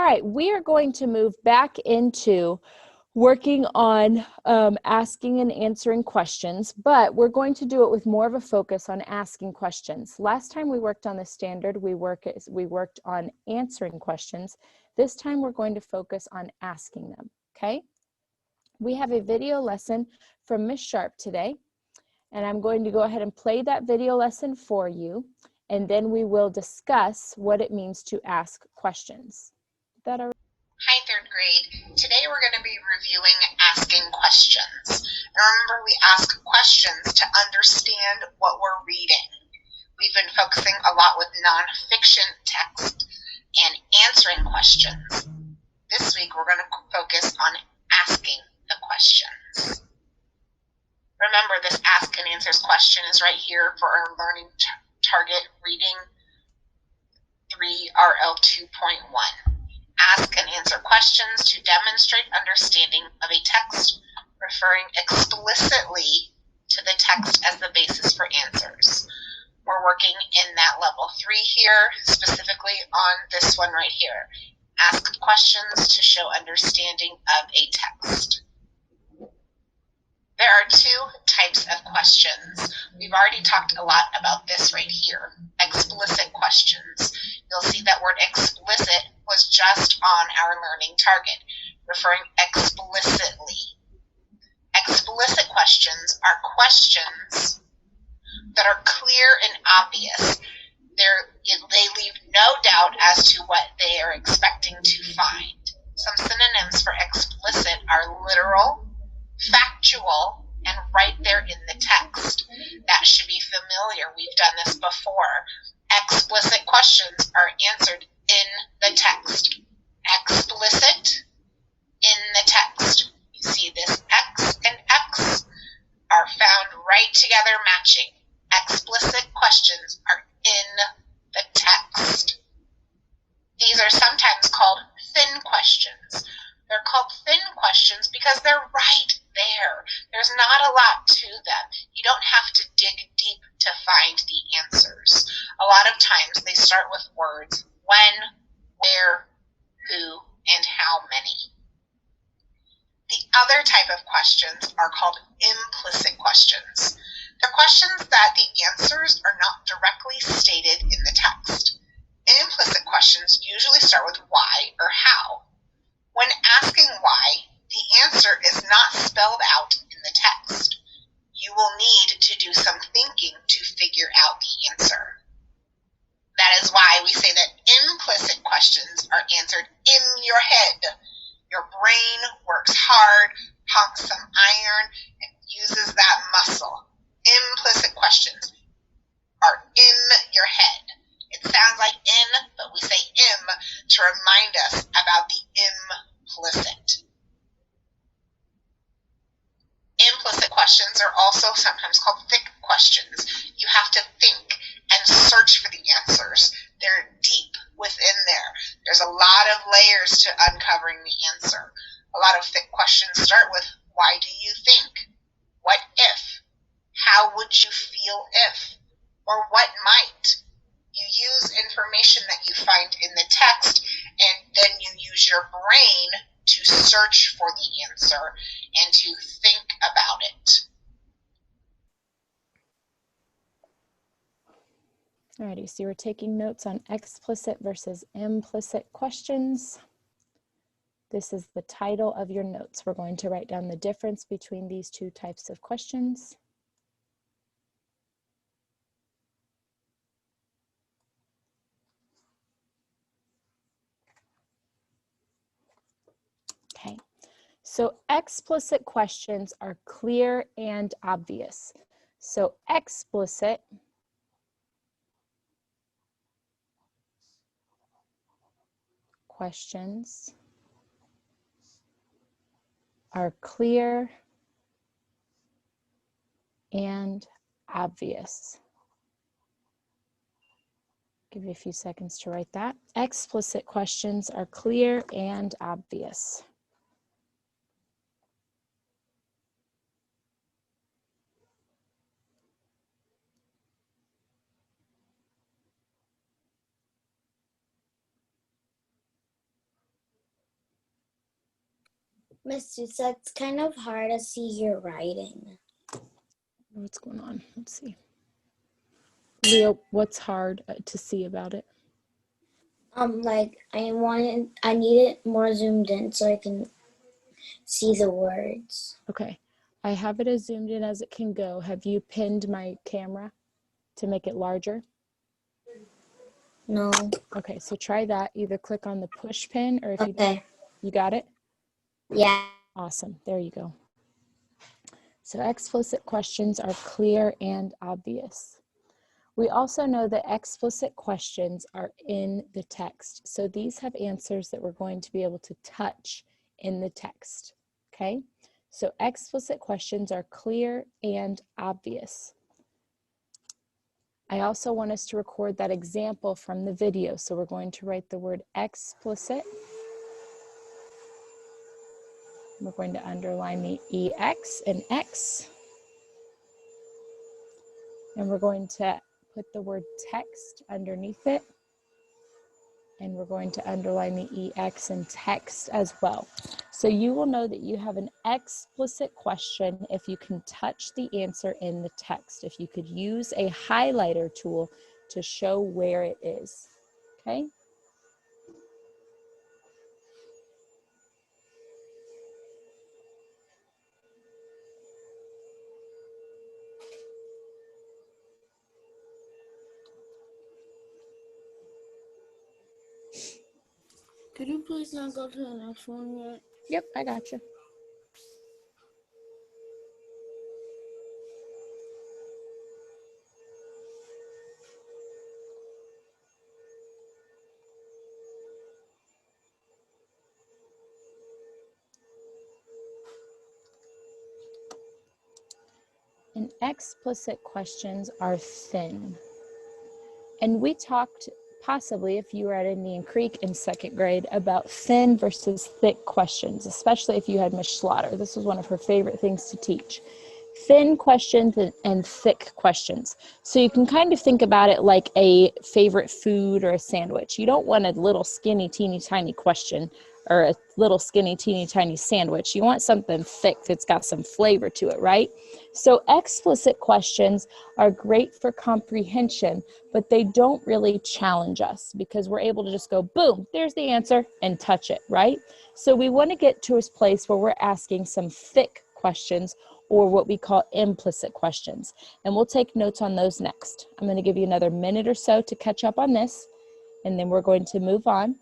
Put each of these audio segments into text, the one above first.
right, we are going to move back into working on asking and answering questions, but we're going to do it with more of a focus on asking questions. Last time we worked on the standard, we worked on answering questions. This time we're going to focus on asking them, okay? We have a video lesson from Ms. Sharp today, and I'm going to go ahead and play that video lesson for you, and then we will discuss what it means to ask questions. Hi, third grade. Today we're going to be reviewing asking questions. And remember, we ask questions to understand what we're reading. We've been focusing a lot with nonfiction text and answering questions. This week we're going to focus on asking the questions. Remember, this ask and answers question is right here for our learning target reading 3RL 2.1. Ask and answer questions to demonstrate understanding of a text, referring explicitly to the text as the basis for answers. We're working in that level 3 here, specifically on this one right here. Ask questions to show understanding of a text. There are two types of questions. We've already talked a lot about this right here. Explicit questions. You'll see that word explicit was just on our learning target, referring explicitly. Explicit questions are questions that are clear and obvious. They leave no doubt as to what they are expecting to find. Some synonyms for explicit are literal, factual, and right there in the text. That should be familiar. We've done this before. Explicit questions are answered in the text. Explicit in the text. You see this X and X are found right together matching. Explicit questions are in the text. These are sometimes called thin questions. They're called thin questions because they're right there. There's not a lot to them. You don't have to dig deep to find the answers. A lot of times they start with words when, where, who, and how many. The other type of questions are called implicit questions. They're questions that the answers are not directly stated in the text. Implicit questions usually start with why or how. When asking why, the answer is not spelled out in the text. You will need to do some thinking to figure out the answer. That is why we say that implicit questions are answered in your head. Your brain works hard, pumps some iron, and uses that muscle. Implicit questions are in your head. It sounds like in, but we say im to remind us about the implicit. Implicit questions are also sometimes called thick questions. You have to think and search for the answers. They're deep within there. There's a lot of layers to uncovering the answer. A lot of thick questions start with, why do you think? What if? How would you feel if? Or what might? You use information that you find in the text, and then you use your brain to search for the answer and to think about it. Alrighty, so we're taking notes on explicit versus implicit questions. This is the title of your notes. We're going to write down the difference between these two types of questions. Okay, so explicit questions are clear and obvious. So explicit questions are clear and obvious. Give you a few seconds to write that. Explicit questions are clear and obvious. Miss Susa, it's kind of hard to see your writing. What's going on? Let's see. Leo, what's hard to see about it? Like I need it more zoomed in so I can see the words. Okay. I have it as zoomed in as it can go. Have you pinned my camera to make it larger? No. Okay, so try that. Either click on the push pin or if Okay. you got it? Yeah. Awesome. There you go. So explicit questions are clear and obvious. We also know that explicit questions are in the text. So these have answers that we're going to be able to touch in the text, okay? So explicit questions are clear and obvious. I also want us to record that example from the video. So we're going to write the word explicit. We're going to underline the EX and X. And we're going to put the word text underneath it. And we're going to underline the EX in text as well. So you will know that you have an explicit question if you can touch the answer in the text, if you could use a highlighter tool to show where it is, okay? Could you please not go to the next one yet? Yep, I got you. And explicit questions are thin. And we talked, possibly if you were at Indian Creek in second grade, about thin versus thick questions, especially if you had Miss Schlatter. This was one of her favorite things to teach. Thin questions and thick questions. So you can kind of think about it like a favorite food or a sandwich. You don't want a little skinny, teeny, tiny question or a little skinny, teeny, tiny sandwich. You want something thick that's got some flavor to it, right? So explicit questions are great for comprehension, but they don't really challenge us because we're able to just go, boom, there's the answer and touch it, right? So we want to get to a place where we're asking some thick questions or what we call implicit questions. And we'll take notes on those next. I'm going to give you another minute or so to catch up on this, and then we're going to move on.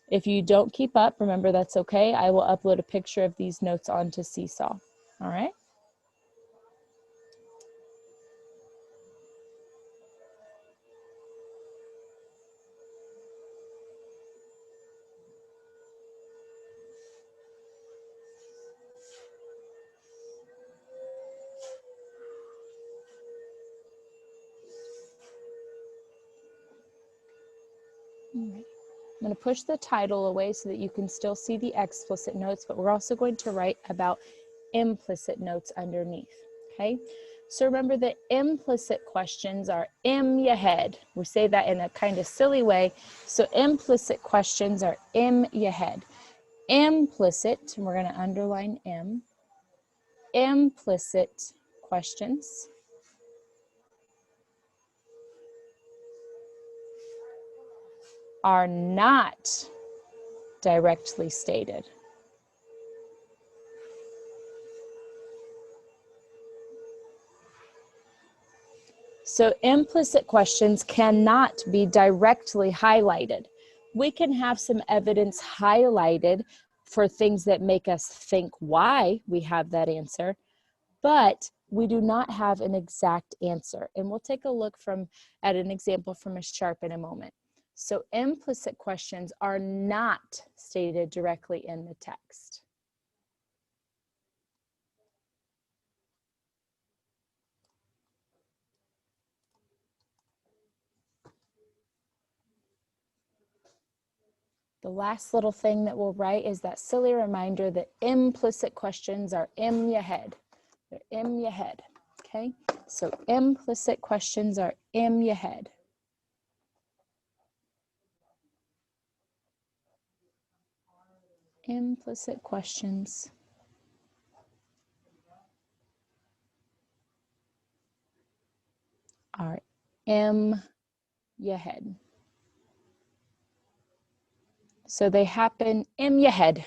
If you don't keep up, remember that's okay. I will upload a picture of these notes onto Seesaw. All right? All right. I'm going to push the title away so that you can still see the explicit notes, but we're also going to write about implicit notes underneath, okay? So remember that implicit questions are in your head. We say that in a kind of silly way. So implicit questions are in your head. Implicit, and we're going to underline M, implicit questions are not directly stated. So implicit questions cannot be directly highlighted. We can have some evidence highlighted for things that make us think why we have that answer, but we do not have an exact answer. And we'll take a look at an example from Ms. Sharp in a moment. So implicit questions are not stated directly in the text. The last little thing that we'll write is that silly reminder that implicit questions are in your head. They're in your head, okay? So implicit questions are in your head. Implicit questions are in your head. So they happen in your head,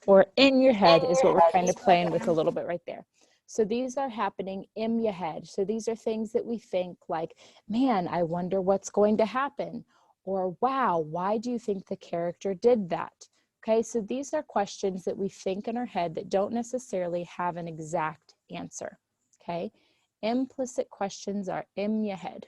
or in your head is what we're kind of playing with a little bit right there. So these are happening in your head. So these are things that we think like, man, I wonder what's going to happen. Or, wow, why do you think the character did that? Okay, so these are questions that we think in our head that don't necessarily have an exact answer. Okay, implicit questions are in your head.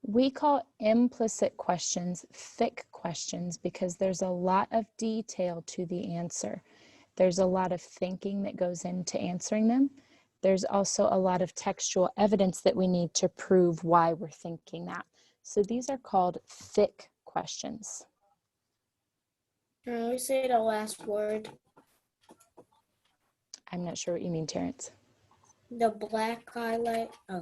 We call implicit questions thick questions because there's a lot of detail to the answer. There's a lot of thinking that goes into answering them. There's also a lot of textual evidence that we need to prove why we're thinking that. So these are called thick questions. Can we say the last word? I'm not sure what you mean, Terrence. The black highlight. Oh.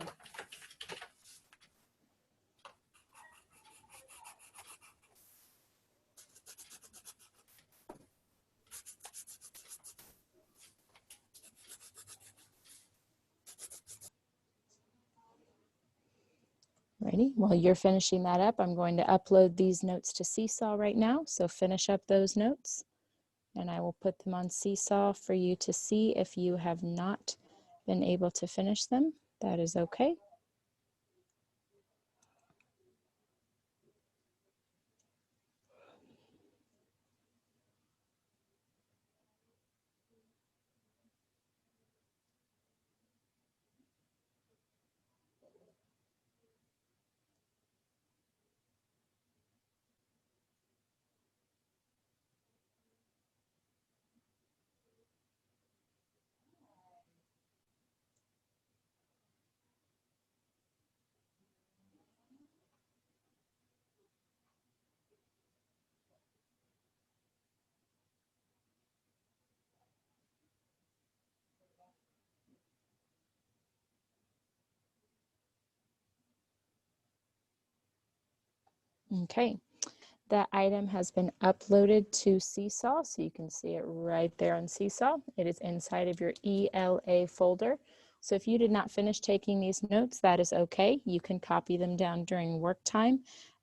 Ready? While you're finishing that up, I'm going to upload these notes to Seesaw right now. So finish up those notes and I will put them on Seesaw for you to see. If you have not been able to finish them, that is okay. Okay, that item has been uploaded to Seesaw, so you can see it right there on Seesaw. It is inside of your ELA folder. So if you did not finish taking these notes, that is okay. You can copy them down during work time,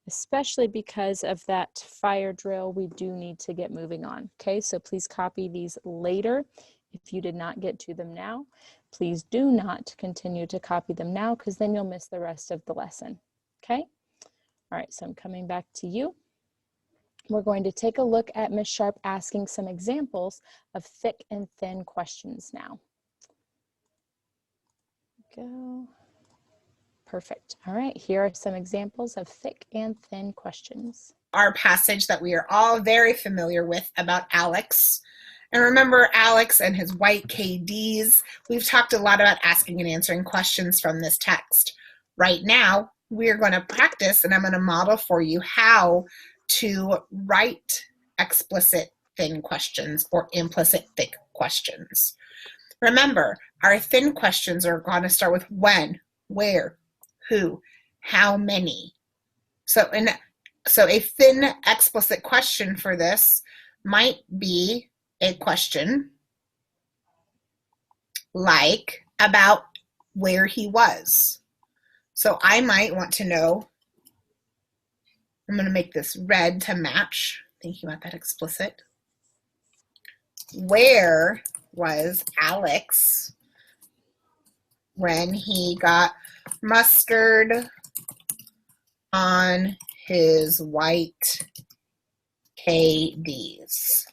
especially because of that fire drill. We do need to get moving on. Okay, so please copy these later. If you did not get to them now, please do not continue to copy them now because then you'll miss the rest of the lesson. Okay. All right, so I'm coming back to you. We're going to take a look at Ms. Sharp asking some examples of thick and thin questions now. Go. Perfect. All right, here are some examples of thick and thin questions. Our passage that we are all very familiar with about Alex. And remember Alex and his white KDs. We've talked a lot about asking and answering questions from this text. Right now, we're going to practice, and I'm going to model for you how to write explicit thin questions or implicit thick questions. Remember, our thin questions are going to start with when, where, who, how many. So a thin explicit question for this might be a question like about where he was. So I might want to know, I'm going to make this red to match, thinking about that explicit. Where was Alex when he got mustard on his white KDs?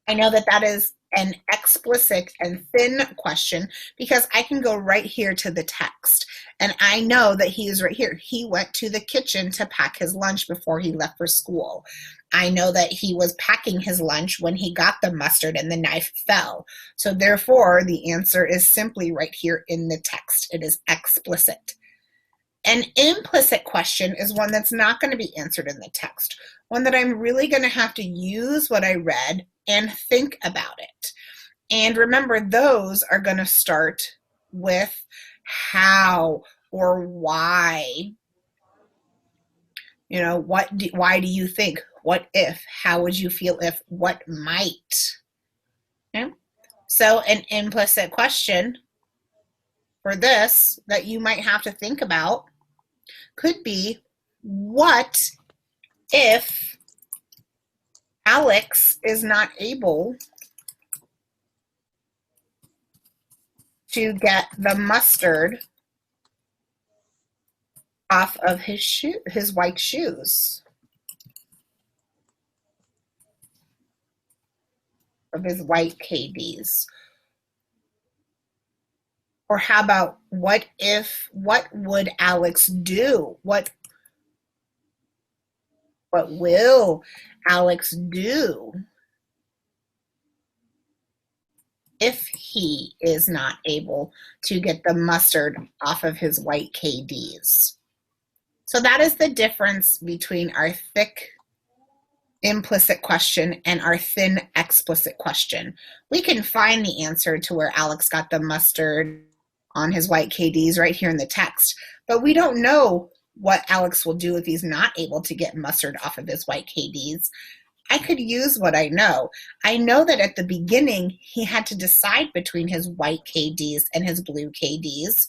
I know that that is an explicit and thin question because I can go right here to the text and I know that he is right here. He went to the kitchen to pack his lunch before he left for school. I know that he was packing his lunch when he got the mustard and the knife fell. So therefore, the answer is simply right here in the text. It is explicit. An implicit question is one that's not going to be answered in the text, one that I'm really going to have to use what I read and think about it. And remember, those are going to start with how or why. You know, why do you think? What if? How would you feel if? What might? Okay? So an implicit question for this that you might have to think about could be, what if Alex is not able to get the mustard off of his white shoes, of his white KDs? Or how about, what would Alex do? What will Alex do if he is not able to get the mustard off of his white KDs? So that is the difference between our thick implicit question and our thin explicit question. We can find the answer to where Alex got the mustard on his white KDs right here in the text, but we don't know what Alex will do if he's not able to get mustard off of his white KDs. I could use what I know. I know that at the beginning, he had to decide between his white KDs and his blue KDs.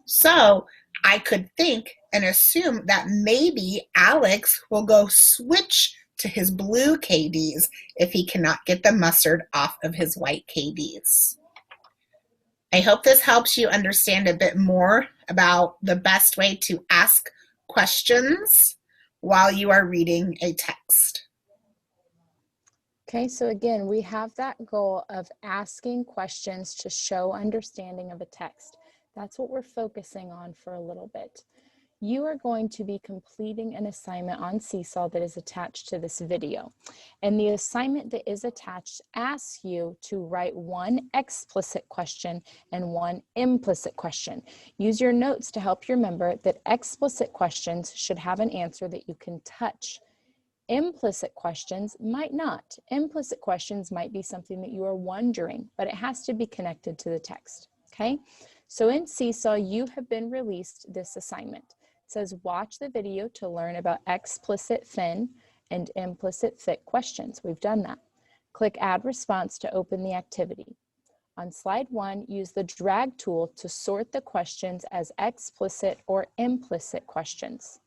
So I could think and assume that maybe Alex will go switch to his blue KDs if he cannot get the mustard off of his white KDs. I hope this helps you understand a bit more about the best way to ask questions while you are reading a text. Okay, so again, we have that goal of asking questions to show understanding of a text. That's what we're focusing on for a little bit. You are going to be completing an assignment on Seesaw that is attached to this video. And the assignment that is attached asks you to write one explicit question and one implicit question. Use your notes to help you remember that explicit questions should have an answer that you can touch. Implicit questions might not. Implicit questions might be something that you are wondering, but it has to be connected to the text, okay? So in Seesaw, you have been released this assignment. It says, watch the video to learn about explicit thin and implicit thick questions. We've done that. Click Add Response to open the activity. On slide 1, use the drag tool to sort the questions as explicit or implicit questions.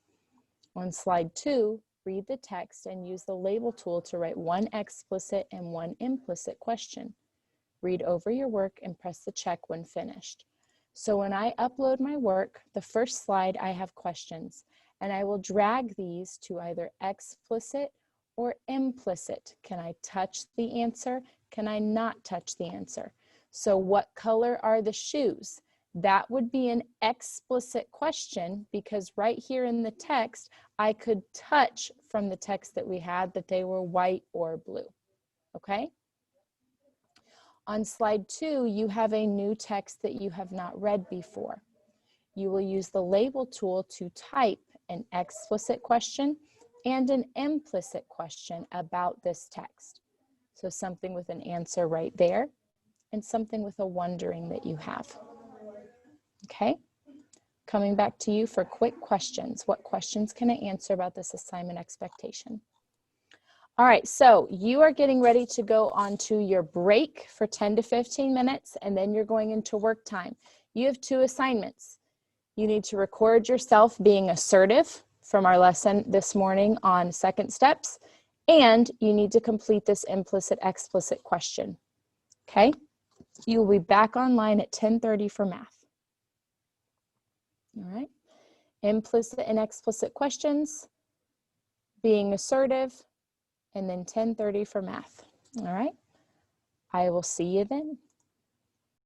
On slide 2, read the text and use the label tool to write one explicit and one implicit question. Read over your work and press the check when finished. So when I upload my work, the first slide I have questions, and I will drag these to either explicit or implicit. Can I touch the answer? Can I not touch the answer? So what color are the shoes? That would be an explicit question, because right here in the text, I could touch from the text that we had that they were white or blue, okay? On slide 2, you have a new text that you have not read before. You will use the label tool to type an explicit question and an implicit question about this text. So something with an answer right there and something with a wondering that you have. Okay? Coming back to you for quick questions. What questions can I answer about this assignment expectation? All right, so you are getting ready to go on to your break for 10 to 15 minutes, and then you're going into work time. You have 2 assignments. You need to record yourself being assertive from our lesson this morning on second steps, and you need to complete this implicit explicit question. Okay? You will be back online at 10:30 for math. All right? Implicit and explicit questions, being assertive, and then 10:30 for math. All right? I will see you then.